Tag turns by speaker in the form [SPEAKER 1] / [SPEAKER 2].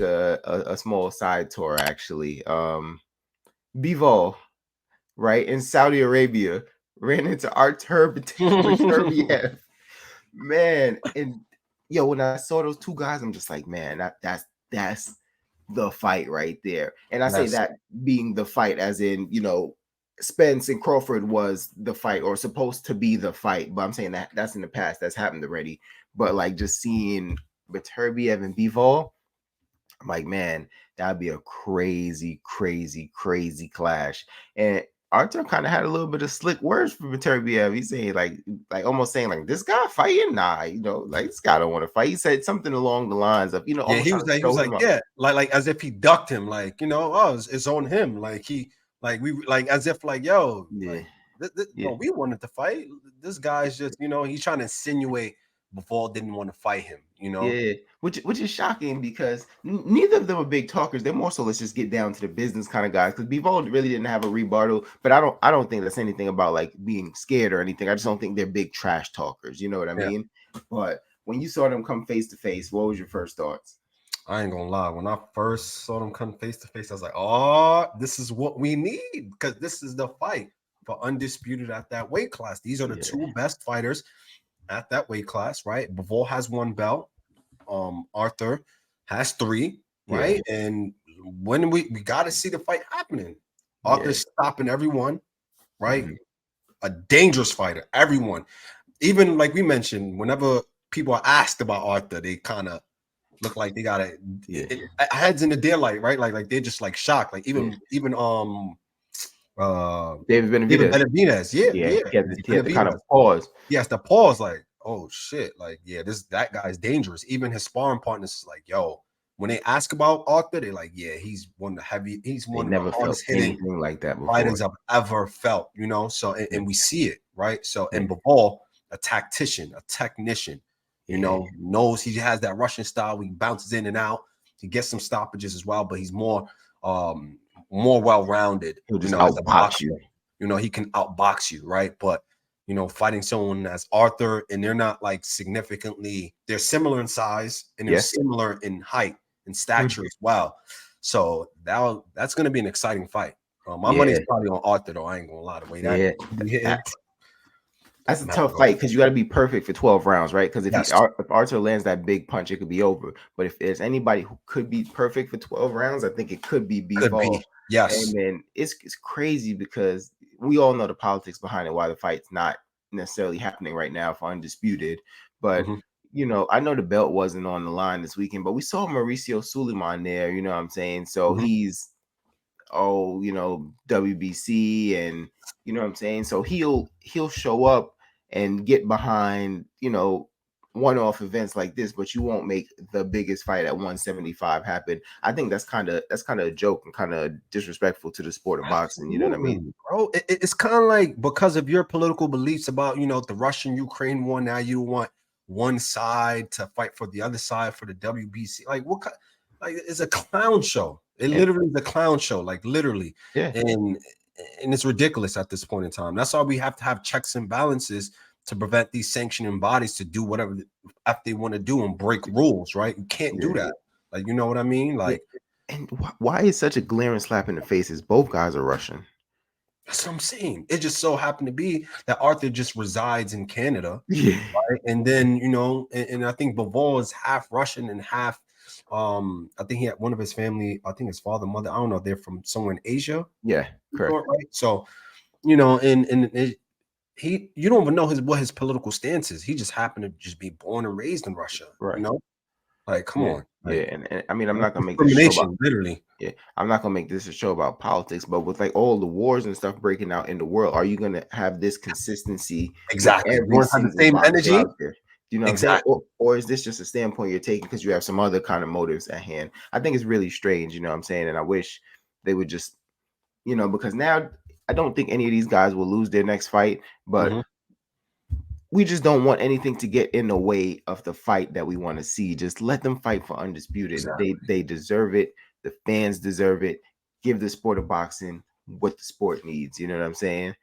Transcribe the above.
[SPEAKER 1] a small side tour actually. Bivol, right, in Saudi Arabia, ran into Artur Beterbiev. Man, and yo, when I saw those two guys, I'm just like, man, that's the fight right there. And I say that being the fight as in, Spence and Crawford was the fight or supposed to be the fight, but I'm saying that's in the past, that's happened already. But like just seeing Beterbiev and Bivol, I'm like, man, that'd be a crazy, crazy, crazy clash. And Arthur kind of had a little bit of slick words for Beterbiev. He's saying like almost saying like, this guy fighting? Nah, like this guy don't want to fight. He said something along the lines of, almost
[SPEAKER 2] he was like, yeah, like as if he ducked him, like, oh, it's on him. Like as if like, yo,
[SPEAKER 1] yeah.
[SPEAKER 2] No, we wanted to fight. This guy's just, he's trying to insinuate Bivol didn't want to fight him,
[SPEAKER 1] Yeah, which is shocking because neither of them are big talkers. They're more so let's just get down to the business kind of guys. Because Bivol really didn't have a rebuttal, but I don't think that's anything about like being scared or anything. I just don't think they're big trash talkers. You know what I mean? But when you saw them come face to face, what was your first thoughts?
[SPEAKER 2] I ain't gonna lie. When I first saw them come face to face, I was like, oh, this is what we need, because this is the fight for undisputed at that weight class. These are the two best fighters at that weight class, right? Bivol has 1 belt. Arthur has 3, right? And when we got to see the fight happening. Arthur's stopping everyone, right? A dangerous fighter, everyone. Even like we mentioned, whenever people are asked about Arthur, they kind of look like they got heads in the daylight, right? Like they're just like shocked. Like even
[SPEAKER 1] David Benavidez. He had to kind of pause.
[SPEAKER 2] He has to pause, like, oh shit, like, yeah, that guy's dangerous. Even his sparring partners is like, yo, when they ask about Arthur, they're like, yeah, he's one of the hardest hitting
[SPEAKER 1] like that before.
[SPEAKER 2] fighters I've ever felt, So and we see it, right? So and Bivol, a tactician, a technician, knows he has that Russian style. He bounces in and out. He gets some stoppages as well, but he's more well-rounded.
[SPEAKER 1] He'll just outbox you.
[SPEAKER 2] He can outbox you, right? But fighting someone as Arthur, and they're not like significantly, they're similar in size and they're similar in height and stature as well. So that's going to be an exciting fight. My money's probably on Arthur, though. I ain't gonna lie. The way
[SPEAKER 1] that's a tough fight because you got to be perfect for 12 rounds, right? Because if Arthur lands that big punch, it could be over. But if there's anybody who could be perfect for 12 rounds, I think it could be Bivol.
[SPEAKER 2] Yes.
[SPEAKER 1] And then it's crazy because we all know the politics behind it, why the fight's not necessarily happening right now for undisputed. But I know the belt wasn't on the line this weekend, but we saw Mauricio Suleiman there, you know what I'm saying? So he's WBC, and you know what I'm saying? So he'll show up and get behind, one-off events like this, but you won't make the biggest fight at 175 happen. I think that's kind of a joke and kind of disrespectful to the sport of boxing. You know what I mean,
[SPEAKER 2] bro? It's kind of like, because of your political beliefs about the Russian-Ukraine war, now you want one side to fight for the other side for the WBC. Like what? Like it's a clown show. It literally is a clown show. Like literally, and it's ridiculous at this point in time. That's why we have to have checks and balances to prevent these sanctioning bodies to do whatever they want to do and break rules, right? You can't do that. Like, you know what I mean? Like,
[SPEAKER 1] and why is such a glaring slap in the face is both guys are Russian?
[SPEAKER 2] That's what I'm saying. It just so happened to be that Arthur just resides in Canada.
[SPEAKER 1] Yeah.
[SPEAKER 2] Right? And then, and I think Bivol is half Russian and half, I think he had one of his family, I think his father, mother, I don't know, they're from somewhere in Asia.
[SPEAKER 1] Yeah, correct.
[SPEAKER 2] Right? So, you don't even know what his political stance is. He just happened to just be born and raised in Russia.
[SPEAKER 1] Right.
[SPEAKER 2] Like, come on.
[SPEAKER 1] Like, and I mean, I'm not gonna make this show about,
[SPEAKER 2] literally.
[SPEAKER 1] Yeah, I'm not gonna make this a show about politics, but with like all the wars and stuff breaking out in the world, are you gonna have this consistency?
[SPEAKER 2] Exactly. You want to have the same energy?
[SPEAKER 1] You know what I'm saying? Or is this just a standpoint you're taking because you have some other kind of motives at hand? I think it's really strange, you know what I'm saying? And I wish they would just, because now I don't think any of these guys will lose their next fight, but we just don't want anything to get in the way of the fight that we want to see. Just let them fight for undisputed. Exactly. They deserve it. The fans deserve it. Give the sport of boxing what the sport needs. You know what I'm saying?